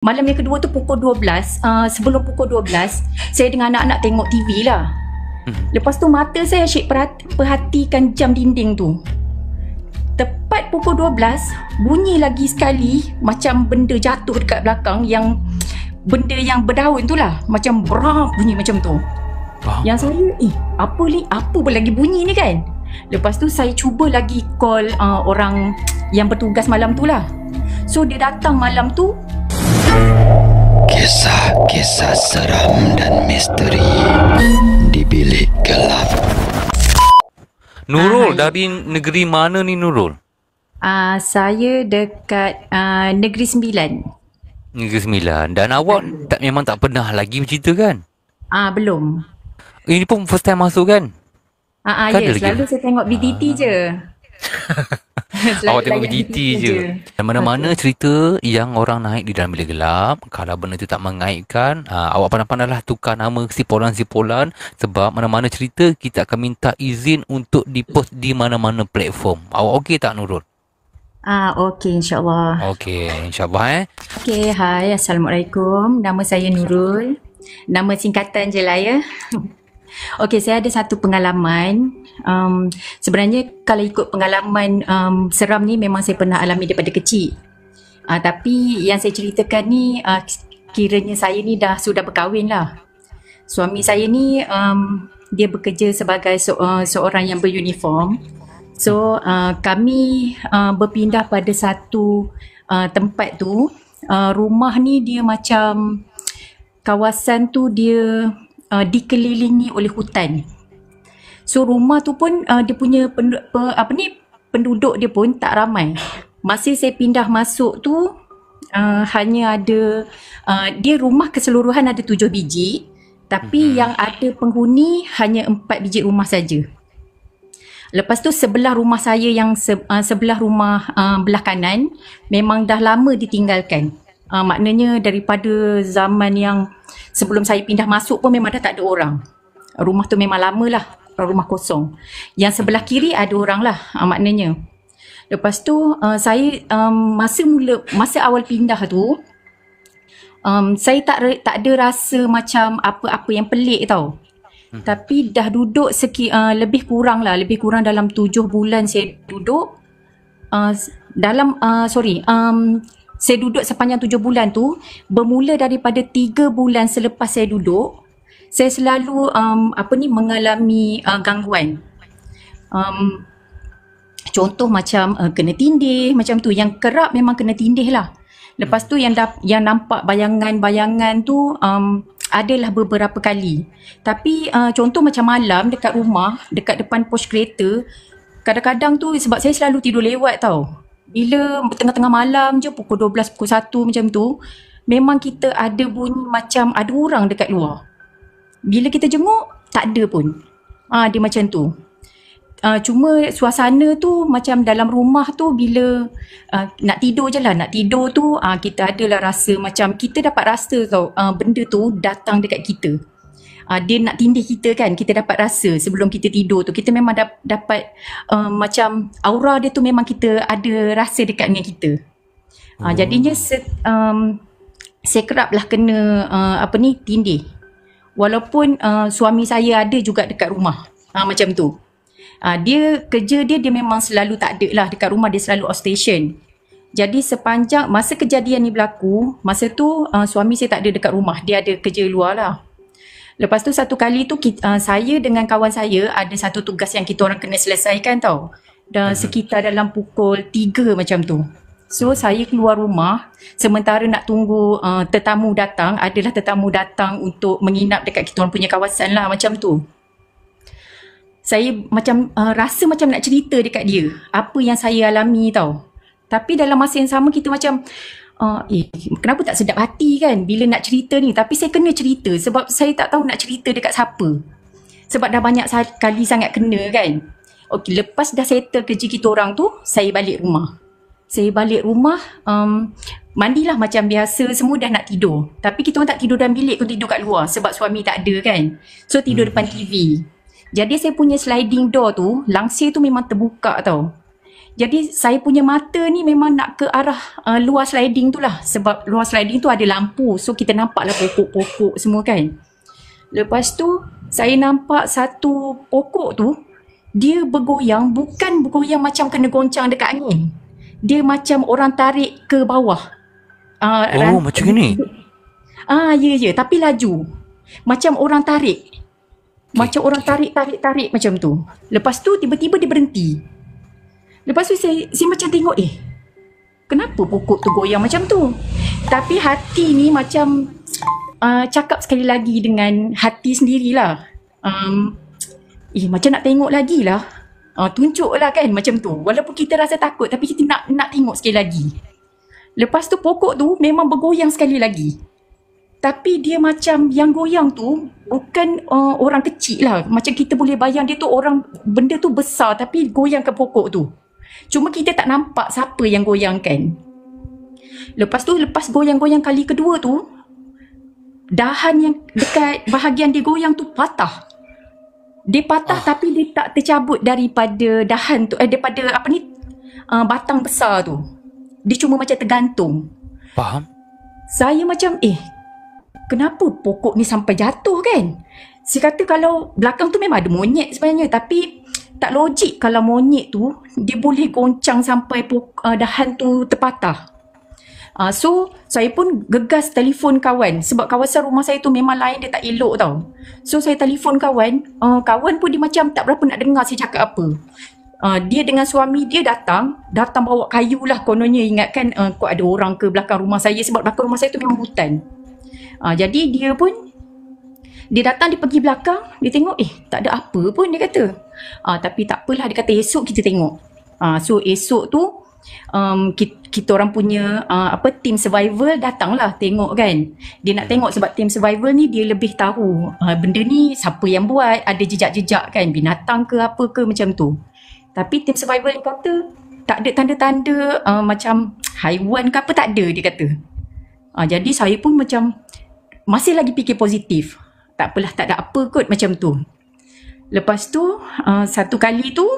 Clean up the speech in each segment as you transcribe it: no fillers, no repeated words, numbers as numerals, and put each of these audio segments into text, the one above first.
Malam yang kedua tu pukul 12, sebelum pukul 12, saya dengan anak-anak tengok TV lah. Lepas tu mata saya asyik perhatikan jam dinding tu. Tepat pukul 12, bunyi lagi sekali macam benda jatuh dekat belakang, yang benda yang berdaun tu lah. Macam berak bunyi macam tu. Yang saya, apa lagi bunyi ni kan? Lepas tu saya cuba lagi call orang yang bertugas malam tu lah. So dia datang malam tu. Kisah-kisah seram dan misteri di bilik gelap. Nurul, dari negeri mana ni Nurul? Saya dekat Negeri Sembilan. Negeri Sembilan. Dan awak memang tak pernah lagi bercerita kan? Belum. Ini pun first time masuk kan? Ya, selalu saya tengok BTT je. Awak tengok BTT je. Dan mana-mana cerita yang orang naik di dalam bilik gelap, kalau benda tu tak mengaibkan, awak pandai-pandailah tukar nama simpolan-simpolan. Sebab mana-mana cerita kita akan minta izin untuk dipost di mana-mana platform. Awak okey tak Nurul? Okey, insyaAllah. Okey, insyaAllah Okey, hai, Assalamualaikum. Nama saya Nurul. Nama singkatan je lah ya. Okey, saya ada satu pengalaman. Sebenarnya kalau ikut pengalaman seram ni memang saya pernah alami daripada kecil. Tapi yang saya ceritakan ni kiranya saya ni sudah berkahwin lah. Suami saya ni dia bekerja sebagai seorang yang beruniform. So kami berpindah pada satu tempat tu. Rumah ni dia macam kawasan tu dia dikelilingi oleh hutan. So rumah tu pun dia punya penduduk dia pun tak ramai. Masa saya pindah masuk tu hanya ada dia rumah keseluruhan ada 7 biji, tapi yang ada penghuni hanya 4 biji rumah saja. Lepas tu sebelah rumah saya yang sebelah rumah belah kanan memang dah lama ditinggalkan. Maknanya daripada zaman yang sebelum saya pindah masuk pun memang dah tak ada orang. Rumah tu memang lama lah, rumah kosong. Yang sebelah kiri ada orang lah, maknanya. Lepas tu saya masa awal pindah tu saya tak ada rasa macam apa-apa yang pelik tau. Tapi dah duduk lebih kurang dalam 7 bulan saya duduk saya duduk sepanjang 7 bulan tu. Bermula daripada 3 bulan selepas saya duduk, saya selalu mengalami gangguan. Contoh macam kena tindih macam tu. Yang kerap memang kena tindih lah. Lepas tu yang nampak bayangan-bayangan tu adalah beberapa kali. Tapi contoh macam malam dekat rumah, dekat depan pos kereta, kadang-kadang tu sebab saya selalu tidur lewat tau. Bila tengah-tengah malam je, pukul 12, pukul 1 macam tu, memang kita ada bunyi macam ada orang dekat luar. Bila kita jenguk, tak ada pun. Dia macam tu. Cuma suasana tu macam dalam rumah tu bila nak tidur je lah. Nak tidur tu kita adalah rasa macam kita dapat rasa tau benda tu datang dekat kita. Dia nak tindih kita kan, kita dapat rasa sebelum kita tidur tu. Kita memang dapat macam aura dia tu memang kita ada rasa dekat dengan kita. Jadinya saya kerap lah kena tindih. Walaupun suami saya ada juga dekat rumah. Macam tu. Dia kerja dia memang selalu tak ada lah dekat rumah, dia selalu outstation. Jadi sepanjang masa kejadian ni berlaku, masa tu suami saya tak ada dekat rumah, dia ada kerja luar lah. Lepas tu satu kali tu saya dengan kawan saya ada satu tugas yang kita orang kena selesaikan tau. Dan sekitar dalam pukul 3 macam tu. So saya keluar rumah sementara nak tunggu tetamu datang. Adalah tetamu datang untuk menginap dekat kita orang punya kawasan lah macam tu. Saya macam rasa macam nak cerita dekat dia apa yang saya alami tau. Tapi dalam masa yang sama kita macam kenapa tak sedap hati kan bila nak cerita ni. Tapi saya kena cerita sebab saya tak tahu nak cerita dekat siapa. Sebab dah banyak kali sangat kena kan. Okey, lepas dah settle kerja kita orang tu, saya balik rumah. Mandilah macam biasa, semua dah nak tidur. Tapi kita orang tak tidur dalam bilik, kita tidur kat luar sebab suami tak ada kan. So tidur depan TV. Jadi saya punya sliding door tu, langsir tu memang terbuka tau. Jadi saya punya mata ni memang nak ke arah luar sliding tu lah. Sebab luar sliding tu ada lampu. So kita nampak lah pokok-pokok semua kan. Lepas tu saya nampak satu pokok tu, dia bergoyang, bukan bergoyang macam kena goncang dekat angin. Dia macam orang tarik ke bawah. Macam ni? Ya. Tapi laju. Macam orang tarik. Macam orang tarik macam tu. Lepas tu tiba-tiba dia berhenti. Lepas tu saya macam tengok, kenapa pokok tu goyang macam tu? Tapi hati ni macam cakap sekali lagi dengan hati sendirilah. Macam nak tengok lagi lah. Tunjuk lah kan macam tu. Walaupun kita rasa takut, tapi kita nak tengok sekali lagi. Lepas tu pokok tu memang bergoyang sekali lagi. Tapi dia macam yang goyang tu bukan orang kecil lah. Macam kita boleh bayang dia tu benda tu besar tapi goyang ke pokok tu. Cuma kita tak nampak siapa yang goyangkan. Lepas goyang-goyang kali kedua tu, dahan yang dekat bahagian dia goyang tu patah. Dia patah tapi dia tak tercabut daripada dahan tu, daripada batang besar tu. Dia cuma macam tergantung. Faham? Saya macam, kenapa pokok ni sampai jatuh kan? Saya kata kalau belakang tu memang ada monyet sebenarnya, tapi tak logik kalau monyet tu dia boleh goncang sampai dahan tu terpatah. So saya pun gegas telefon kawan, sebab kawasan rumah saya tu memang lain, dia tak elok tau. So saya telefon kawan, kawan pun dia macam tak berapa nak dengar saya cakap apa. Dia dengan suami dia datang bawa kayu lah kononnya, ingatkan kok ada orang ke belakang rumah saya, sebab belakang rumah saya tu memang hutan. Jadi dia datang, dia pergi belakang, dia tengok tak ada apa pun, dia kata. Tapi tak apalah, dia kata esok kita tengok. So esok tu kita orang punya team survival datanglah tengok kan. Dia nak tengok sebab team survival ni dia lebih tahu benda ni siapa yang buat, ada jejak-jejak kan, binatang ke apa ke macam tu. Tapi team survival ni kata tak ada tanda-tanda macam haiwan ke apa, tak ada, dia kata. Jadi saya pun macam masih lagi fikir positif. Tak apalah, tak ada apa kot macam tu. Lepas tu satu kali tu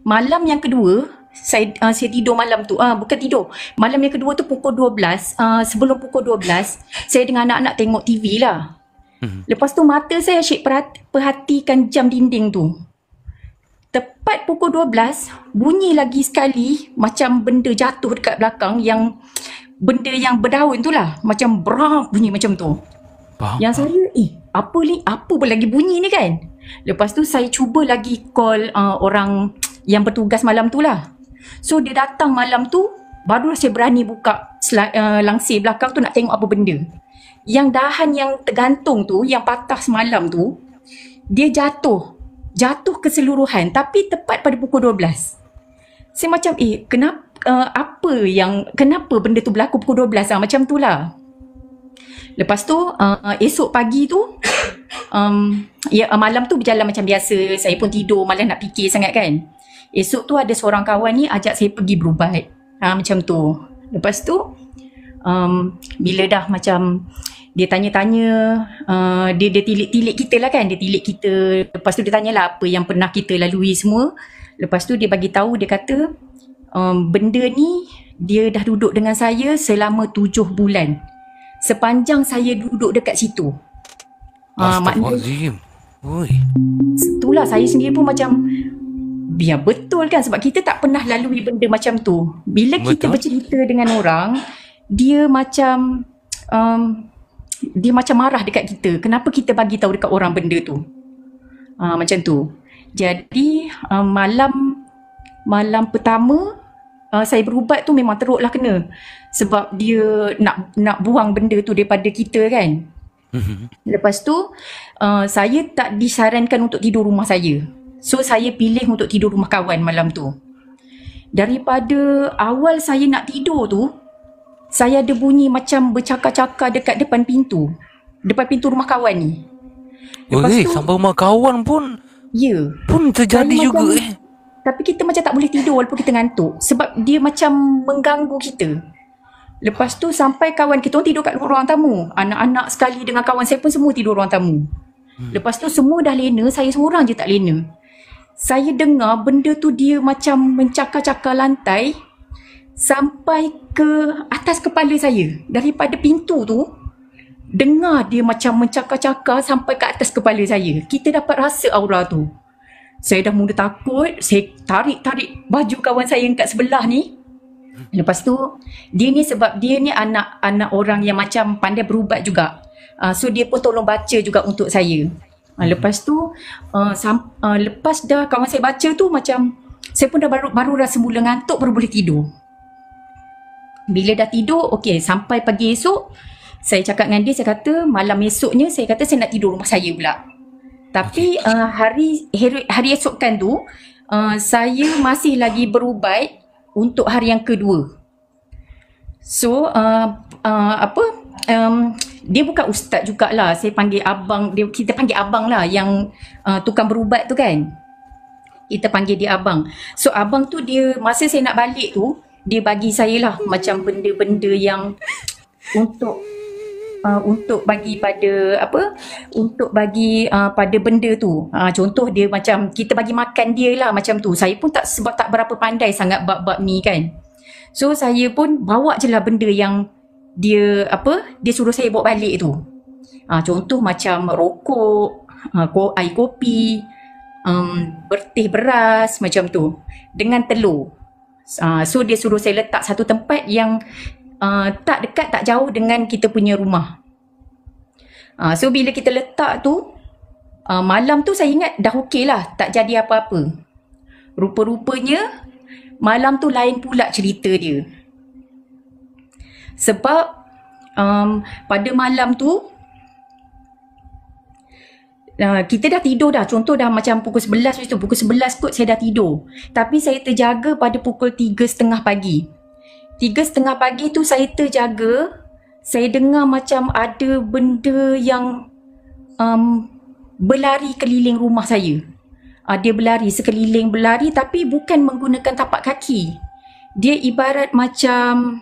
malam yang kedua saya tidur malam tu. Bukan tidur. Malam yang kedua tu pukul 12, sebelum pukul 12 saya dengan anak-anak tengok TV lah. Lepas tu mata saya asyik perhatikan jam dinding tu. Tepat pukul 12 bunyi lagi sekali macam benda jatuh dekat belakang, yang benda yang berdaun tu lah, macam brak bunyi macam tu. Yang saya apa lagi bunyi ni kan. Lepas tu saya cuba lagi call orang yang bertugas malam tu lah. So dia datang malam tu, baru saya berani buka langsir belakang tu nak tengok apa benda. Yang dahan yang tergantung tu, yang patah semalam tu, dia jatuh keseluruhan, tapi tepat pada pukul 12. Saya macam kenapa benda tu berlaku pukul 12 macam tu lah. Lepas tu esok pagi tu malam tu berjalan macam biasa. Saya pun tidur, malah nak fikir sangat kan. Esok tu ada seorang kawan ni ajak saya pergi berubat, macam tu. Lepas tu bila dah macam dia tanya-tanya, dia tilik kita lah kan, dia tilik kita. Lepas tu dia tanyalah apa yang pernah kita lalui semua. Lepas tu dia bagi tahu, dia kata benda ni dia dah duduk dengan saya selama 7 bulan. Sepanjang saya duduk dekat situ. Astaghfirullahaladzim. Itulah saya sendiri pun macam biar betul kan, sebab kita tak pernah lalui benda macam tu. Bila kita bercerita dengan orang, dia macam marah dekat kita. Kenapa kita bagi tahu dekat orang benda tu? Macam tu. Jadi malam pertama saya berubat tu memang teruklah kena, sebab dia nak buang benda tu daripada kita kan. Lepas tu saya tak disarankan untuk tidur rumah saya. So saya pilih untuk tidur rumah kawan malam tu. Daripada awal saya nak tidur tu, saya ada bunyi macam bercakar-cakar dekat depan pintu rumah kawan ni. Lepas tu sampai rumah kawan pun pun terjadi juga Tapi kita macam tak boleh tidur walaupun kita ngantuk, sebab dia macam mengganggu kita. Lepas tu sampai kawan kita tidur kat ruang tamu. Anak-anak sekali dengan kawan saya pun semua tidur ruang tamu. Lepas tu semua dah lena, saya seorang je tak lena. saya dengar benda tu dia macam mencakar-cakar lantai sampai ke atas kepala saya. Daripada pintu tu, dengar dia macam mencakar-cakar sampai ke atas kepala saya. Kita dapat rasa aura tu. Saya dah mula takut, saya tarik-tarik baju kawan saya yang kat sebelah ni. Lepas tu, dia ni sebab dia ni anak orang yang macam pandai berubat juga. So dia pun tolong baca juga untuk saya. Lepas tu, lepas dah kawan saya baca tu, macam saya pun dah baru rasa mula ngantuk, baru boleh tidur. Bila dah tidur, okey, sampai pagi esok, saya cakap dengan dia, saya kata malam esoknya, saya kata saya nak tidur rumah saya pula. Tapi hari esokkan tu, saya masih lagi berubat untuk hari yang kedua. So, dia bukan ustaz jugalah, saya panggil abang, kita panggil abang lah yang tukang berubat tu kan. Kita panggil dia abang. So, abang tu dia, masa saya nak balik tu, dia bagi saya lah macam benda-benda yang untuk bagi pada pada benda tu. Contoh dia macam kita bagi makan dia lah macam tu. Saya pun tak berapa pandai sangat bab ni kan. So saya pun bawa je lah benda yang dia suruh saya bawa balik tu. Contoh macam rokok, air kopi, bertih beras macam tu dengan telur. So dia suruh saya letak satu tempat yang tak dekat, tak jauh dengan kita punya rumah. So bila kita letak tu, malam tu saya ingat dah okey lah, tak jadi apa-apa. Rupa-rupanya malam tu lain pula cerita dia. Sebab pada malam tu kita dah tidur dah. Contoh dah macam pukul 11 tu. Pukul 11 kot saya dah tidur. Tapi saya terjaga pada pukul 3.30 pagi. 3.30 pagi tu saya terjaga. Saya dengar macam ada benda yang berlari keliling rumah saya. Dia berlari, sekeliling berlari tapi bukan menggunakan tapak kaki. Dia ibarat macam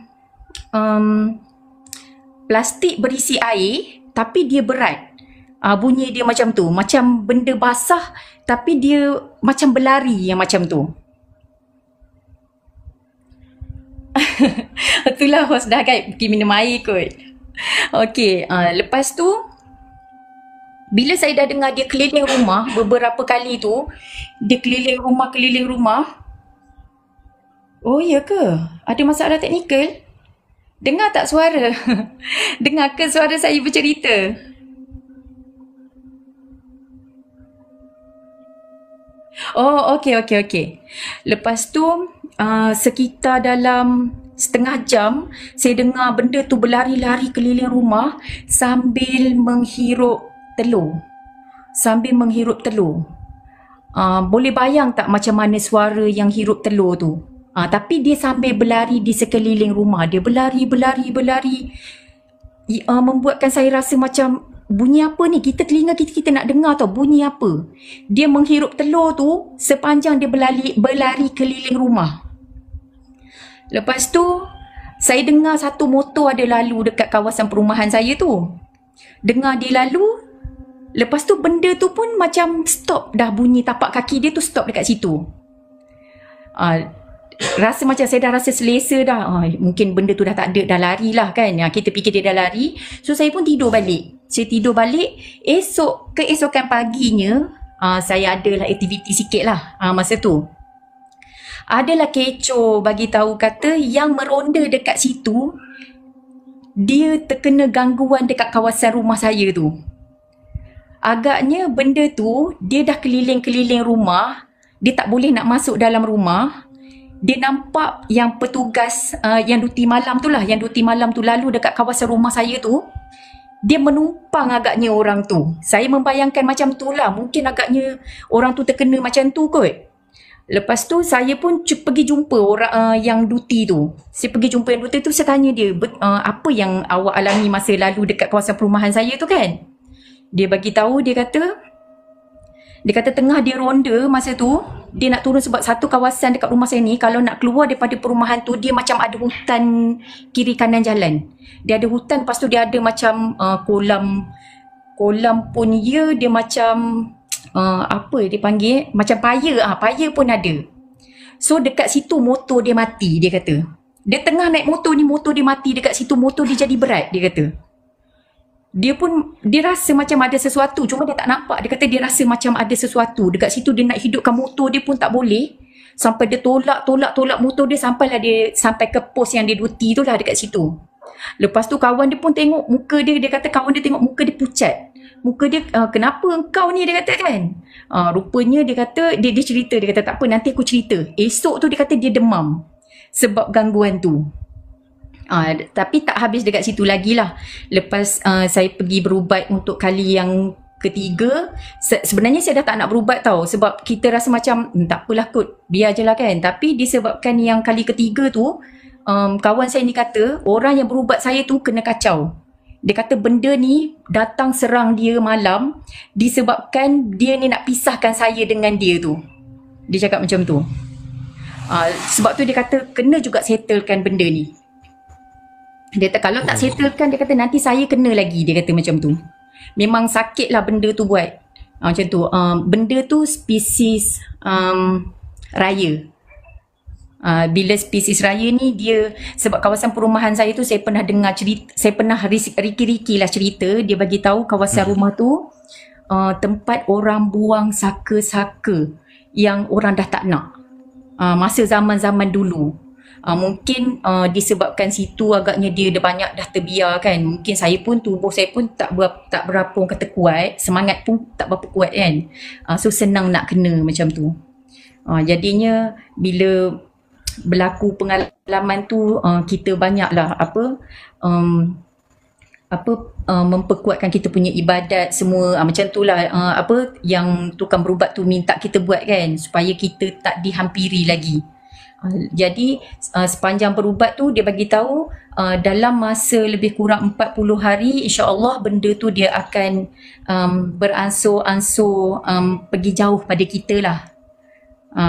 plastik berisi air tapi dia berat. Bunyi dia macam tu, macam benda basah tapi dia macam berlari yang macam tu. Itulah hos dah kan, pergi minum air kot. Okey, lepas tu bila saya dah dengar dia keliling rumah beberapa kali tu, dia keliling rumah. Oh ya ke? Ada masalah teknikal? Dengar tak suara? Dengar ke suara saya bercerita? Oh, okey. Lepas tu, sekitar dalam setengah jam, saya dengar benda tu berlari-lari keliling rumah sambil menghirup telur. Boleh bayang tak macam mana suara yang hirup telur tu? Tapi dia sambil berlari di sekeliling rumah. Dia berlari. Membuatkan saya rasa macam bunyi apa ni? Telinga kita nak dengar tau bunyi apa. Dia menghirup telur tu sepanjang dia berlari keliling rumah. Lepas tu saya dengar satu motor ada lalu dekat kawasan perumahan saya tu. Dengar dia lalu. Lepas tu benda tu pun macam stop dah, bunyi tapak kaki dia tu stop dekat situ. Rasa macam saya dah rasa selesa dah. Mungkin benda tu dah tak ada, dah lari lah kan. Kita fikir dia dah lari. So saya pun tidur balik. Keesokan paginya, saya adalah aktiviti sikit lah masa tu. Adalah kecoh bagi tahu kata yang meronda dekat situ, dia terkena gangguan dekat kawasan rumah saya tu. Agaknya benda tu, dia dah keliling-keliling rumah, dia tak boleh nak masuk dalam rumah. Dia nampak yang petugas yang duty malam tu lalu dekat kawasan rumah saya tu. Dia menumpang agaknya orang tu. Saya membayangkan macam tu lah. Mungkin agaknya orang tu terkena macam tu kot. Lepas tu saya pun pergi jumpa orang yang duty tu. Saya pergi jumpa yang duty tu, saya tanya dia, apa yang awak alami masa lalu dekat kawasan perumahan saya tu kan? Dia bagi tahu, dia kata tengah dia ronda masa tu, dia nak turun sebab satu kawasan dekat rumah saya ni, kalau nak keluar daripada perumahan tu, dia macam ada hutan kiri kanan jalan. Dia ada hutan, lepas tu dia ada macam kolam pun dia macam apa dia panggil, macam paya pun ada. So dekat situ motor dia mati, dia kata. Dia tengah naik motor ni, motor dia mati dekat situ, motor dia jadi berat, dia kata. Dia rasa macam ada sesuatu, cuma dia tak nampak. Dia kata dia rasa macam ada sesuatu dekat situ. Dia nak hidupkan motor dia pun tak boleh. Sampai dia tolak motor dia, sampailah dia sampai ke pos yang dia duty tu lah dekat situ. Lepas tu kawan dia pun tengok muka dia. Dia kata kawan dia tengok muka dia pucat. Muka dia, kenapa engkau ni, dia kata kan. Rupanya dia kata, dia cerita, dia kata tak apa, nanti aku cerita. Esok tu dia kata dia demam sebab gangguan tu. Tapi tak habis dekat situ lagi lah. Lepas saya pergi berubat untuk kali yang ketiga, sebenarnya saya dah tak nak berubat tau, sebab kita rasa macam tak apalah kot, biar je lah kan. Tapi disebabkan yang kali ketiga tu, kawan saya ni kata orang yang berubat saya tu kena kacau. Dia kata benda ni datang serang dia malam disebabkan dia ni nak pisahkan saya dengan dia tu. Dia cakap macam tu. Sebab tu dia kata kena juga settlekan benda ni. Dia kata kalau tak settlekan, dia kata nanti saya kena lagi. Dia kata macam tu. Memang sakit lah benda tu buat. Macam tu. Benda tu spesies raya. Bila spesies raya ni dia, sebab kawasan perumahan saya tu, saya pernah dengar cerita, saya pernah riki-riki lah cerita. Dia bagi tahu kawasan rumah tu tempat orang buang saka-saka yang orang dah tak nak. Masa zaman-zaman dulu. Mungkin disebabkan situ agaknya dia banyak dah terbiar kan. Mungkin saya pun, tubuh saya pun tak berapa orang kata kuat, semangat pun tak berapa kuat kan. So senang nak kena macam tu. Jadinya bila berlaku pengalaman tu, kita banyaklah memperkuatkan kita punya ibadat semua. Macam tu lah yang tukang berubat tu minta kita buat kan, supaya kita tak dihampiri lagi. Jadi sepanjang berubat tu dia bagi tahu dalam masa lebih kurang 40 hari insya-Allah benda tu dia akan beransur-ansur pergi jauh pada kita lah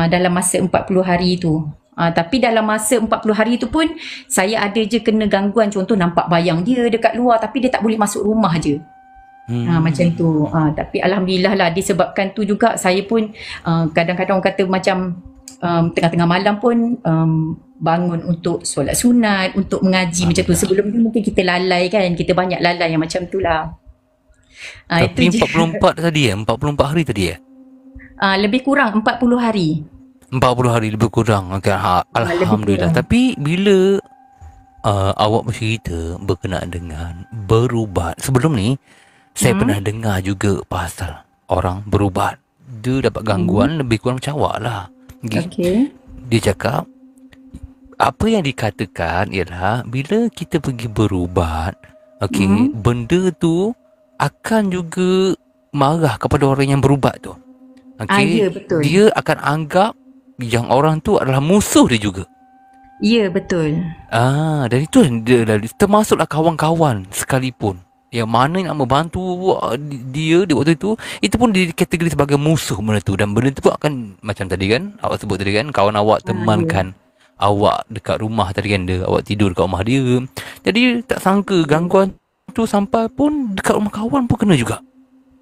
dalam masa 40 hari tu. Tapi dalam masa 40 hari tu pun saya ada je kena gangguan, contoh nampak bayang dia dekat luar tapi dia tak boleh masuk rumah je. Macam tu. Tapi alhamdulillah lah disebabkan tu juga saya pun kadang-kadang orang kata macam tengah-tengah malam pun bangun untuk solat sunat, untuk mengaji macam tu. Sebelum ni mungkin kita lalai kan, kita banyak lalai yang macam tu lah. Tapi 44 tadi 44 hari tadi lebih kurang 40 hari. 40 hari lebih kurang. Okay. Alhamdulillah. Kurang. Tapi bila awak bercerita berkenaan dengan berubat, sebelum ni saya pernah dengar juga pasal orang berubat. Dia dapat gangguan lebih kurang macam awak lah. Okay. Dia cakap apa yang dikatakan ialah bila kita pergi berubat, benda tu akan juga marah kepada orang yang berubat tu. Ya, betul. Dia akan anggap yang orang tu adalah musuh dia juga. Ya, betul. Dan itu dia termasuklah kawan-kawan sekalipun yang mana nak membantu dia di waktu itu pun dikategori sebagai musuh benda tu. Dan benda tu pun akan macam tadi kan awak sebut tadi kan, kawan awak temankan awak dekat rumah tadi kan, awak tidur dekat rumah dia. Jadi tak sangka gangguan tu sampai pun dekat rumah kawan pun kena juga.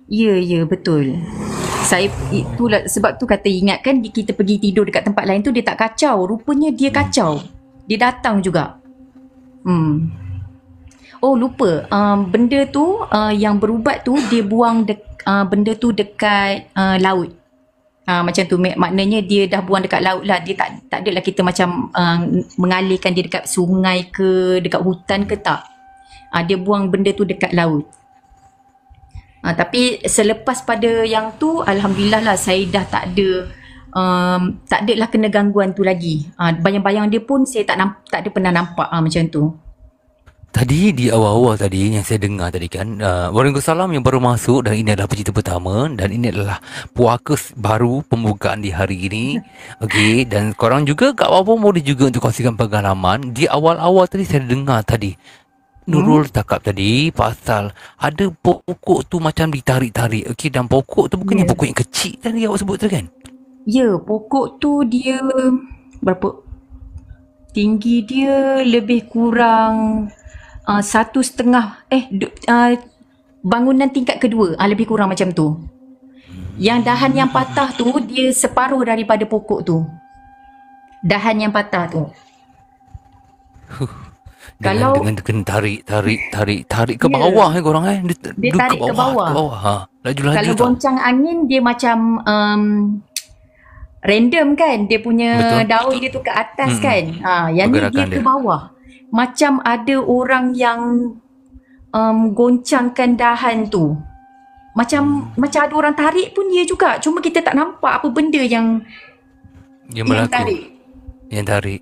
Ya, betul. Saya itulah sebab tu kata ingatkan kita pergi tidur dekat tempat lain tu dia tak kacau. Rupanya dia kacau. Dia datang juga. Oh lupa, benda tu yang berubat tu dia buang benda tu dekat laut. Macam tu maknanya dia dah buang dekat laut lah. Dia tak adalah kita macam mengalirkan dia dekat sungai ke dekat hutan ke, tak. Dia buang benda tu dekat laut. Tapi selepas pada yang tu alhamdulillah lah saya dah tak ada lah kena gangguan tu lagi. Bayang-bayang dia pun saya tak ada pernah nampak macam tu. Tadi di awal-awal tadi yang saya dengar tadi kan, Waalaikumsalam yang baru masuk dan ini adalah pecinta pertama dan ini adalah puaka baru pembukaan di hari ini. Okey, dan korang juga kat bawah boleh juga untuk kongsikan pengalaman. Di awal-awal tadi saya dengar tadi Nurul cakap tadi pasal ada pokok tu macam ditarik-tarik. Okey, dan pokok tu bukannya pokok yang kecil tadi awak sebut tu kan? Ya, pokok tu dia berapa? Tinggi dia lebih kurang 1.5 bangunan tingkat kedua, lebih kurang macam tu. Yang dahan yang patah tu dia separuh daripada pokok tu. Dahan yang patah tu. Kalau dengan tarik ke bawah korang dia tarik ke bawah. Ke bawah. Laju-laju Kalau tau. goncang angin dia macam random kan, dia punya Betul. daun dia tu ke atas kan. Yang ni dia Pergerakan ke dia. bawah. Macam ada orang yang goncangkan dahan tu. Macam ada orang tarik pun dia juga. Cuma kita tak nampak apa benda yang Yang tarik. Yang tarik.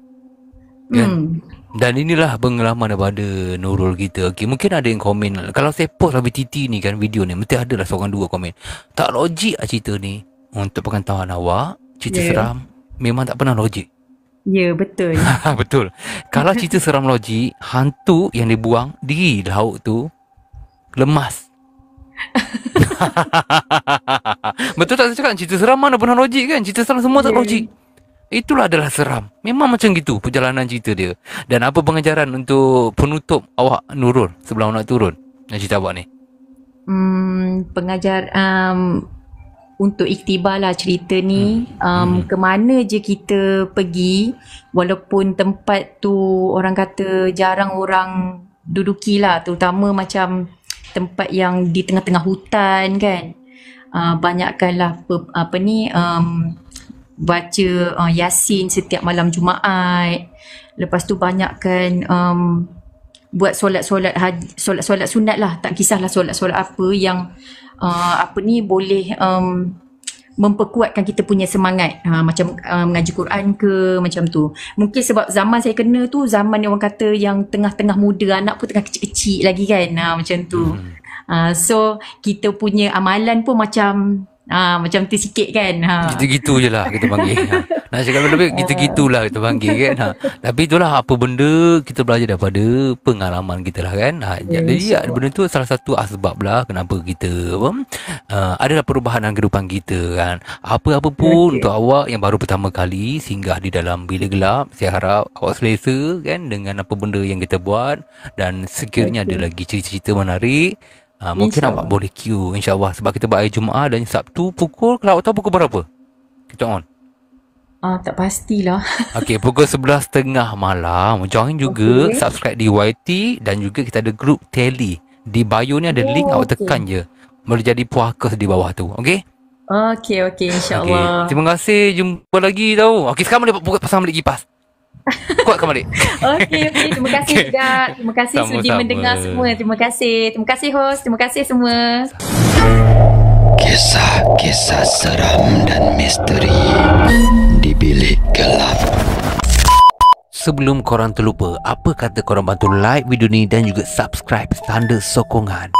Kan? Dan inilah pengalaman daripada Nurul kita. Okay, mungkin ada yang komen. Kalau saya post BTT ni kan, video ni, mesti ada lah seorang dua komen. Tak logik lah cerita ni. Untuk pengetahuan awak, cerita seram memang tak pernah logik. Ya, betul. Betul. Kalau cerita seram logik, hantu yang dibuang di laut tu lemas. Betul tak saya cakap? Cerita seram mana pernah logik kan? Cerita seram semua tak logik. Itulah adalah seram. Memang macam gitu perjalanan cerita dia. Dan apa pengajaran untuk penutup awak Nurul sebelum nak turun? Nak cerita awak ni. Pengajar untuk iktibar lah cerita ni. Kemana je kita pergi, walaupun tempat tu orang kata jarang orang duduki lah, terutama macam tempat yang di tengah-tengah hutan kan. Banyakkanlah baca Yasin setiap malam Jumaat. Lepas tu banyakkan buat solat-solat sunat lah. Tak kisahlah solat-solat apa yang boleh memperkuatkan kita punya semangat. Macam mengaji Quran ke macam tu. Mungkin sebab zaman saya kena tu zaman yang orang kata yang tengah-tengah muda, anak pun tengah kecil-kecil lagi kan. Macam tu. So kita punya amalan pun macam tu sikit kan. Gitu-gitu je lah kita panggil. Nak cakap lebih gitu-gitulah kita panggil kan. Tapi itulah apa benda kita belajar daripada pengalaman kita lah kan. Jadi benda tu salah satu asbab lah kenapa kita adalah perubahan dalam kehidupan kita kan. Apa-apa pun untuk awak yang baru pertama kali singgah di dalam bilik gelap, saya harap awak selesa kan dengan apa benda yang kita buat. Dan sekiranya ada lagi cerita-cerita menarik, mungkin awak boleh queue insyaAllah. Sebab kita buat hari Jumaat dan Sabtu pukul, kalau awak tahu pukul berapa kita on? Tak pastilah. Okay, pukul 11.30 malam. Join juga, subscribe di YT. Dan juga kita ada grup Tele. Di bio ni ada link, awak tekan je. Boleh jadi puakas di bawah tu. Okay? Okay, insyaAllah. Terima kasih, jumpa lagi tau. Okay, sekarang boleh pasang balik kipas. Kuatkan balik. Okay. Terima kasih juga. Terima kasih sudi mendengar semua. Terima kasih host. Terima kasih semua. Kisah-kisah seram dan misteri di bilik gelap. Sebelum korang terlupa, apa kata korang bantu like video ni dan juga subscribe tanda sokongan.